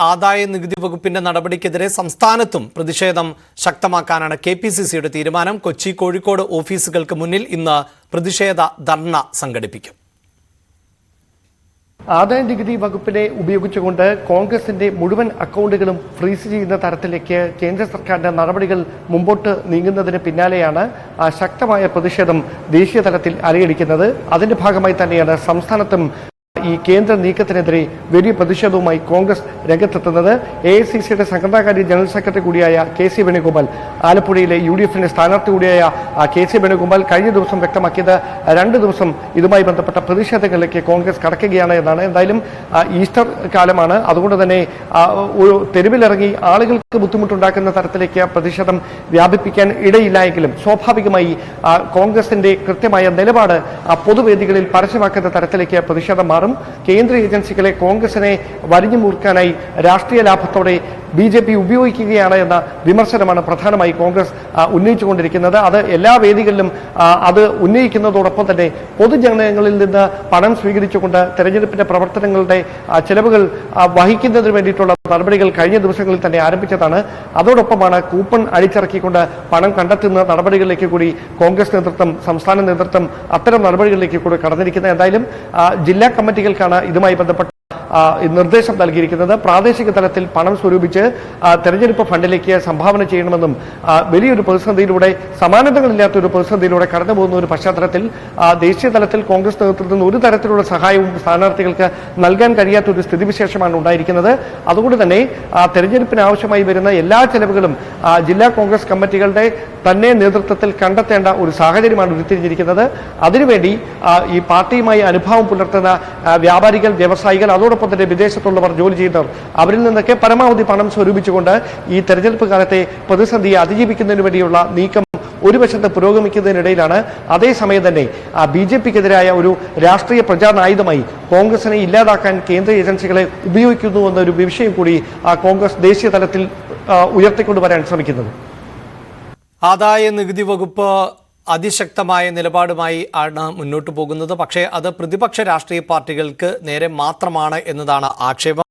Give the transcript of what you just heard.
ആദായ നികുതി വകുപ്പിന്റെ നടപടിക്കെതിരെ സംസ്ഥാനത്തും പ്രതിഷേധം ശക്തമാക്കാനാണ് കെപിസിസിയുടെ തീരുമാനം. കൊച്ചി, കോഴിക്കോട് ഓഫീസുകൾക്ക് മുന്നിൽ ഇന്ന് പ്രതിഷേധ ധർണ സംഘടിപ്പിക്കും. ആദായ നികുതി വകുപ്പിനെ ഉപയോഗിച്ചുകൊണ്ട് കോൺഗ്രസിന്റെ മുഴുവൻ അക്കൗണ്ടുകളും ഫ്രീസ് ചെയ്യുന്ന തരത്തിലേക്ക് കേന്ദ്ര സർക്കാരിന്റെ നടപടികൾ മുമ്പോട്ട് നീങ്ങുന്നതിന് പിന്നാലെയാണ് ശക്തമായ പ്രതിഷേധം ദേശീയ തലത്തിൽ അലയടിക്കുന്നത്. അതിന്റെ ഭാഗമായി തന്നെയാണ് സംസ്ഥാനത്തും ഈ കേന്ദ്ര നീക്കത്തിനെതിരെ വലിയ പ്രതിഷേധവുമായി കോൺഗ്രസ് രംഗത്തെത്തുന്നത്. AICCയുടെ സംഘടനാകാര്യ ജനറൽ സെക്രട്ടറി കൂടിയായ KC വേണുഗോപാൽ, ആലപ്പുഴയിലെ UDFന്റെ സ്ഥാനാർത്ഥി കൂടിയായ KC വേണുഗോപാൽ കഴിഞ്ഞ ദിവസം വ്യക്തമാക്കിയത് 2 ദിവസം ഇതുമായി ബന്ധപ്പെട്ട പ്രതിഷേധങ്ങളിലേക്ക് കോൺഗ്രസ് കടക്കുകയാണ് എന്നാണ്. എന്തായാലും ഈസ്റ്റർ കാലമാണ്, അതുകൊണ്ട് തന്നെ ഒരു തെരുവിലിറങ്ങി ആളുകൾക്ക് ബുദ്ധിമുട്ടുണ്ടാക്കുന്ന തരത്തിലേക്ക് പ്രതിഷേധം വ്യാപിപ്പിക്കാൻ ഇടയില്ല എങ്കിലും സ്വാഭാവികമായി കോൺഗ്രസിന്റെ കൃത്യമായ നിലപാട് പൊതുവേദികളിൽ പരസ്യമാക്കുന്ന തരത്തിലേക്ക് പ്രതിഷേധം മാറും. കേന്ദ്ര ഏജൻസികളെ കോൺഗ്രസിനെ വരിഞ്ഞു മുറുക്കാനായി രാഷ്ട്രീയ ലാഭത്തോടെ BJP ഉപയോഗിക്കുകയാണ് എന്ന വിമർശനമാണ് പ്രധാനമായി കോൺഗ്രസ് ഉന്നയിച്ചുകൊണ്ടിരിക്കുന്നത്. അത് എല്ലാ വേദികളിലും അത് ഉന്നയിക്കുന്നതോടൊപ്പം തന്നെ പൊതുജനങ്ങളിൽ നിന്ന് പണം സ്വീകരിച്ചുകൊണ്ട് തെരഞ്ഞെടുപ്പിന്റെ പ്രവർത്തനങ്ങളുടെ ചെലവുകൾ വഹിക്കുന്നതിന് വേണ്ടിയിട്ടുള്ള നടപടികൾ കഴിഞ്ഞ ദിവസങ്ങളിൽ തന്നെ ആരംഭിച്ചതാണ്. അതോടൊപ്പമാണ് കൂപ്പൺ അടിച്ചിറക്കിക്കൊണ്ട് പണം കണ്ടെത്തുന്ന നടപടികളിലേക്ക് കൂടി കോൺഗ്രസ് നേതൃത്വം, സംസ്ഥാന നേതൃത്വം അത്തരം നടപടികളിലേക്ക് കൂടി കടന്നിരിക്കുന്നത്. എന്തായാലും ജില്ലാ കമ്മിറ്റികൾക്കാണ് ഇതുമായി ബന്ധപ്പെട്ട നിർദ്ദേശം നൽകിയിരിക്കുന്നത്. പ്രാദേശിക തലത്തിൽ പണം സ്വരൂപിച്ച് തെരഞ്ഞെടുപ്പ് ഫണ്ടിലേക്ക് സംഭാവന ചെയ്യണമെന്നും വലിയൊരു പ്രതിസന്ധിയിലൂടെ, സമാനതകളില്ലാത്ത ഒരു പ്രതിസന്ധിയിലൂടെ കടന്നു പോകുന്ന ഒരു പശ്ചാത്തലത്തിൽ ദേശീയ തലത്തിൽ കോൺഗ്രസ് നേതൃത്വത്തിൽ ഒരു തരത്തിലുള്ള സഹായവും സ്ഥാനാർത്ഥികൾക്ക് നൽകാൻ കഴിയാത്ത ഒരു സ്ഥിതിവിശേഷമാണ് ഉണ്ടായിരിക്കുന്നത്. അതുകൊണ്ട് തന്നെ തെരഞ്ഞെടുപ്പിന് ആവശ്യമായി വരുന്ന എല്ലാ ചെലവുകളും ജില്ലാ കോൺഗ്രസ് കമ്മിറ്റികളുടെ തന്നെ നേതൃത്വത്തിൽ കണ്ടെത്തേണ്ട ഒരു സാഹചര്യമാണ് ഉരുത്തിരിഞ്ഞിരിക്കുന്നത്. അതിനുവേണ്ടി ഈ പാർട്ടിയുമായി അനുഭാവം പുലർത്തുന്ന വ്യാപാരികൾ, വ്യവസായികൾ, അതോടൊപ്പം തന്നെ വിദേശത്തുള്ളവർ, ജോലി ചെയ്യുന്നവർ, അവരിൽ നിന്നൊക്കെ പരമാവധി പണം സ്വരൂപിച്ചുകൊണ്ട് ഈ തെരഞ്ഞെടുപ്പ് കാലത്തെ പ്രതിസന്ധിയെ അതിജീവിക്കുന്നതിന് വേണ്ടിയുള്ള നീക്കം ഒരു വശത്ത് പുരോഗമിക്കുന്നതിനിടയിലാണ് അതേസമയം തന്നെ BJPക്കെതിരായ ഒരു രാഷ്ട്രീയ പ്രചാരണായുധമായി കോൺഗ്രസിനെ ഇല്ലാതാക്കാൻ കേന്ദ്ര ഏജൻസികളെ ഉപയോഗിക്കുന്നു എന്നൊരു വിഷയം കൂടി കോൺഗ്രസ് ദേശീയ തലത്തിൽ ഉയർത്തിക്കൊണ്ടുവരാൻ ശ്രമിക്കുന്നത്. ആദായ നികുതി വകുപ്പ് അതിശക്തമായ നിലപാടുമായി ആണ് മുന്നോട്ട് പോകുന്നത്. പക്ഷേ അത് പ്രതിപക്ഷ രാഷ്ട്രീയ പാർട്ടികൾക്ക് നേരെ മാത്രമാണ് എന്നതാണ് ആക്ഷേപം.